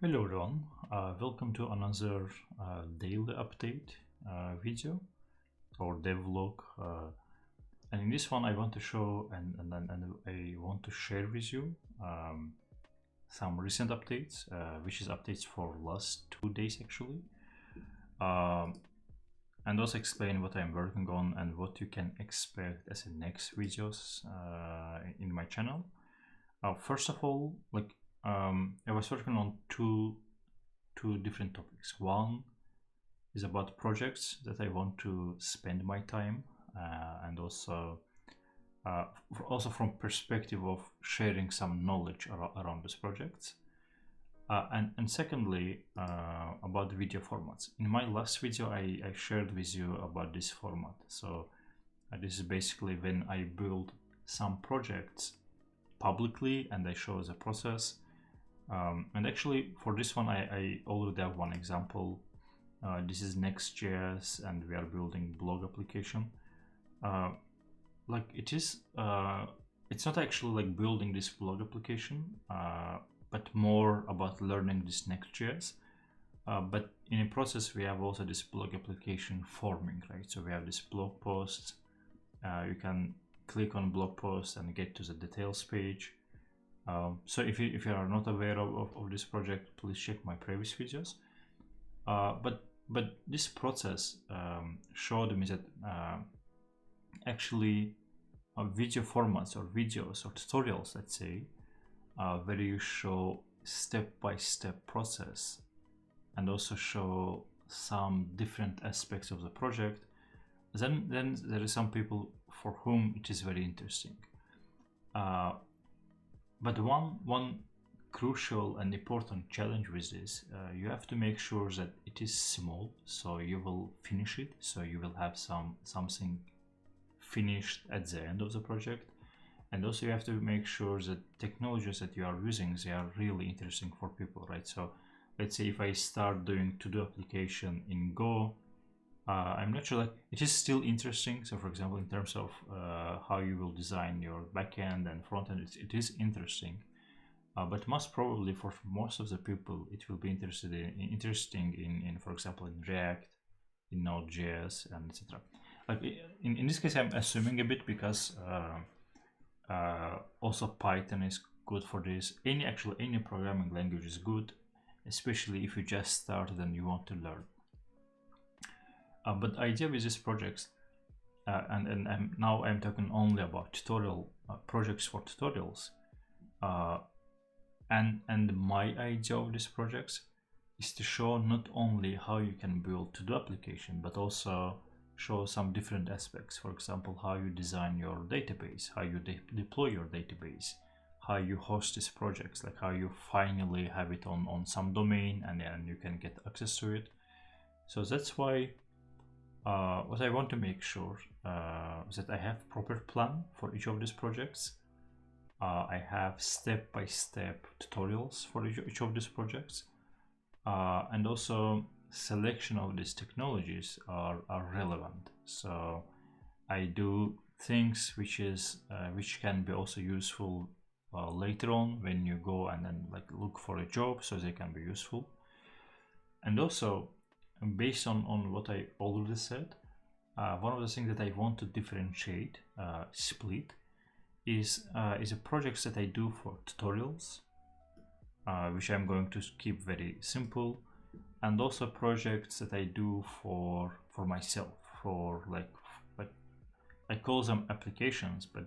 Hello everyone, welcome to another daily update video or devlog. And in this one I want to show and I want to share with you some recent updates, which is updates for last 2 days actually. And also explain what I'm working on and what you can expect as the next videos in my channel. First of all, I was working on two different topics. One is about projects that I want to spend my time, and also from perspective of sharing some knowledge around these projects. And secondly, about the video formats. In my last video, I shared with you about this format. So this is basically when I build some projects publicly and I show the process. And actually for this one, I already have one example. This is Next.js and we are building blog application. It's not actually like building this blog application, but more about learning this Next.js. But in the process, we have also this blog application forming, right? So we have this blog post. You can click on blog post and get to the details page. So if you are not aware of this project, please check my previous videos. But this process showed me that actually video formats or videos or tutorials, let's say, where you show step-by-step process and also show some different aspects of the project, then there is some people for whom it is very interesting. But one crucial and important challenge with this, you have to make sure that it is small, so you will finish it, so you will have something finished at the end of the project. And also you have to make sure that technologies that you are using, they are really interesting for people, right? So let's say if I start doing to-do application in Go, I'm not sure, like, it is still interesting. So for example, in terms of how you will design your backend and frontend, it is interesting. But most probably for most of the people, it will be interesting in for example, in React, in Node.js, and etc. Like in this case, I'm assuming a bit because also Python is good for this. Any programming language is good, especially if you just started and you want to learn. But the idea with these projects, and now I'm talking only about tutorial projects for tutorials, and my idea of these projects is to show not only how you can build to-do application, but also show some different aspects. For example, how you design your database, how you deploy your database, how you host these projects, like how you finally have it on some domain and then you can get access to it. So that's why what I want to make sure is that I have proper plan for each of these projects. I have step-by-step tutorials for each of these projects, and also selection of these technologies are relevant. So I do things which can be also useful later on when you go and then like look for a job, so they can be useful. And also based on what I already said, one of the things that I want to differentiate, split, is a projects that I do for tutorials, which I'm going to keep very simple, and also projects that I do for myself, for like I call them applications, but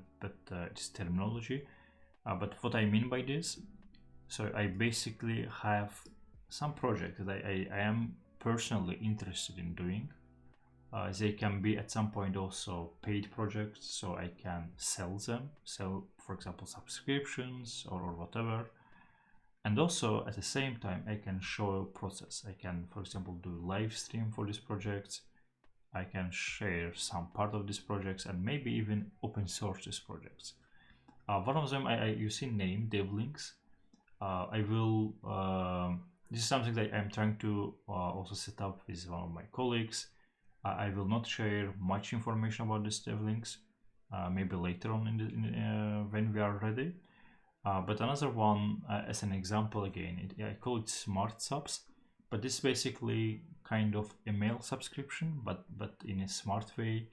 it's terminology. But what I mean by this, so I basically have some projects that I am personally interested in doing. They can be at some point also paid projects, so I can sell them, for example subscriptions or whatever. And also at the same time I can show a process. I can, for example, do live stream for these projects. I can share some part of these projects and maybe even open source these projects. One of them you see name DevLinks. This is something that I'm trying to also set up with one of my colleagues. I will not share much information about this DevLinks. Maybe later on when we are ready. But another one, as an example again, I call it smart subs, but this is basically kind of email subscription, but in a smart way.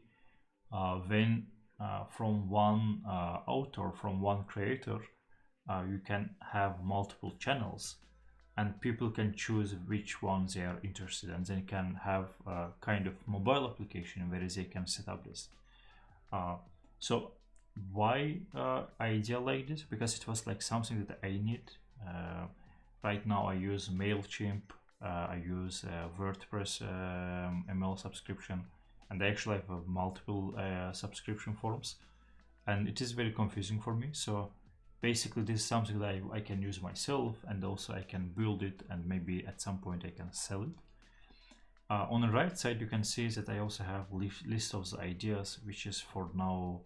When from one author, from one creator, you can have multiple channels, and people can choose which ones they are interested in, and they can have a kind of mobile application where they can set up this. So why idea like this? Because it was like something that I need. Right now I use MailChimp, I use WordPress ML subscription, and I actually have multiple subscription forms, and it is very confusing for me. So basically this is something that I can use myself, and also I can build it, and maybe at some point I can sell it. On the right side you can see that I also have list of the ideas, which is for now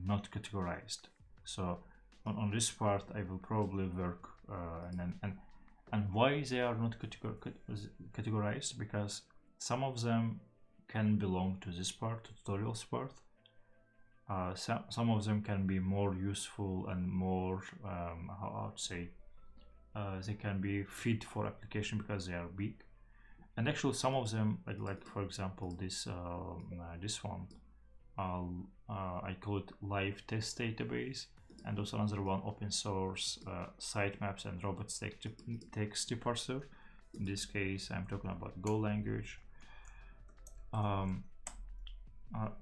not categorized. So on this part I will probably work and why they are not categorized, because some of them can belong to this part, tutorials part. Some of them can be more useful and more how to say, they can be fit for application because they are big. And actually some of them, like for example this this one, I call it live test database, and also another one, open source sitemaps and robots text parser. In this case I'm talking about Go language.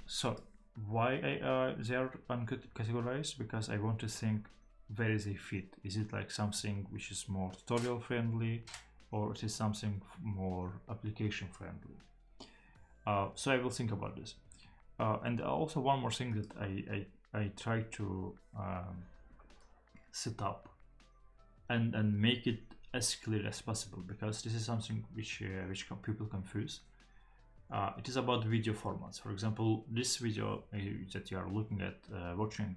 So why they are uncategorized? Because I want to think where is they fit. Is it like something which is more tutorial friendly, or it is something more application friendly? So I will think about this. And also one more thing that I try to set up and make it as clear as possible, because this is something which people confuse. It is about video formats. For example, this video that you are looking at, watching,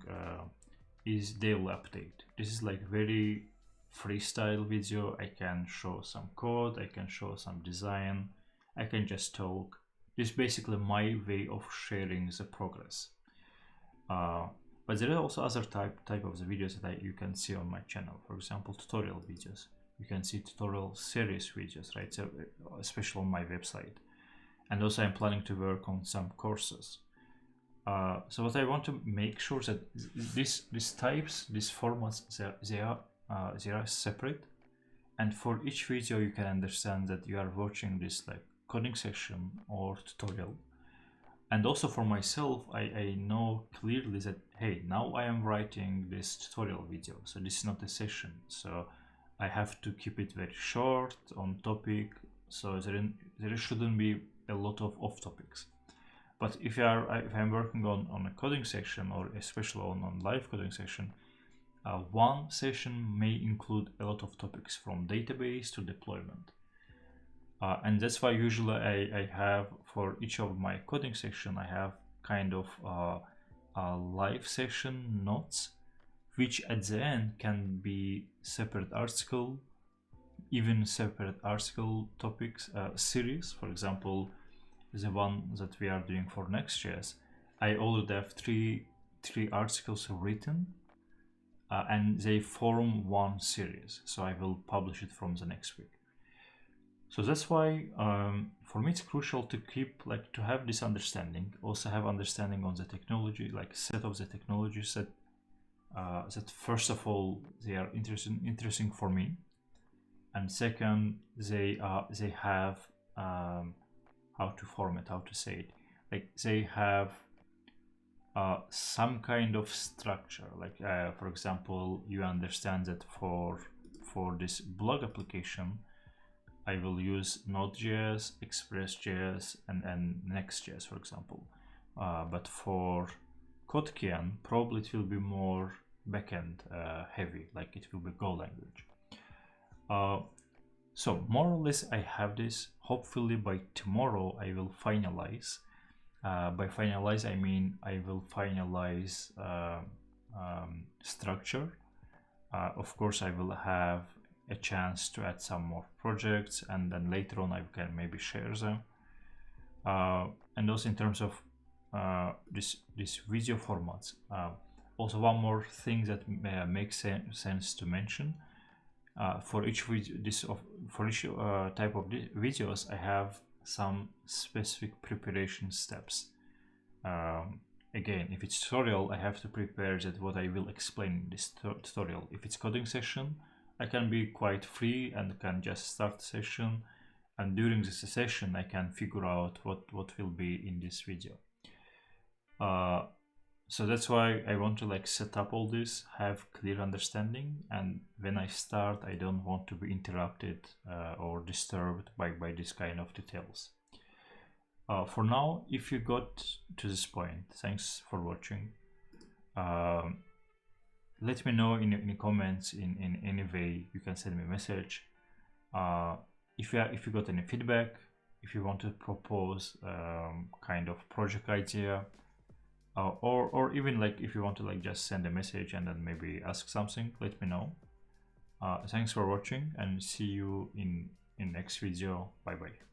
is daily update. This is like very freestyle video. I can show some code, I can show some design, I can just talk. This is basically my way of sharing the progress. But there are also other type of the videos that you can see on my channel. For example, tutorial videos. You can see tutorial series videos, right? So especially on my website. And also I'm planning to work on some courses. So what I want to make sure that these types, these formats, they are separate, and for each video you can understand that you are watching this like coding section or tutorial. And also for myself, I know clearly that, hey, now I am writing this tutorial video, so this is not a session, so I have to keep it very short, on topic, so there shouldn't be a lot of off topics. But if I'm working on a coding section, or especially on live coding section, one session may include a lot of topics from database to deployment. And that's why usually I have, for each of my coding section, I have kind of a live session notes, which at the end can be separate article, even separate article topics, series. For example, the one that we are doing for Next.js, I already have three articles written, and they form one series, so I will publish it from the next week. So that's why for me it's crucial to keep, like, to have this understanding, also have understanding on the technology, like set of the technologies that first of all they are interesting for me, and second they have how to form it, how to say it, like they have some kind of structure, like for example, you understand that for this blog application I will use Node.js, Express.js, and Next.js, for example. But for CodeKian, probably it will be more backend heavy, like it will be Go language. So more or less I have this. Hopefully by tomorrow I will finalize. By finalize I mean I will finalize structure. Of course I will have a chance to add some more projects, and then later on I can maybe share them. And also in terms of this video formats, Also, one more thing that makes sense to mention, for each video, for each type of videos, I have some specific preparation steps. Again, if it's tutorial, I have to prepare that what I will explain in this tutorial. If it's coding session, I can be quite free and can just start the session, and during this session I can figure out what will be in this video. So that's why I want to like set up all this, have clear understanding, and when I start I don't want to be interrupted or disturbed by this kind of details. For now, if you got to this point, thanks for watching. Let me know in the comments in any way. You can send me a message. If you got any feedback, if you want to propose kind of project idea, or even like if you want to like just send a message and then maybe ask something, let me know. Thanks for watching, and see you in next video. Bye bye.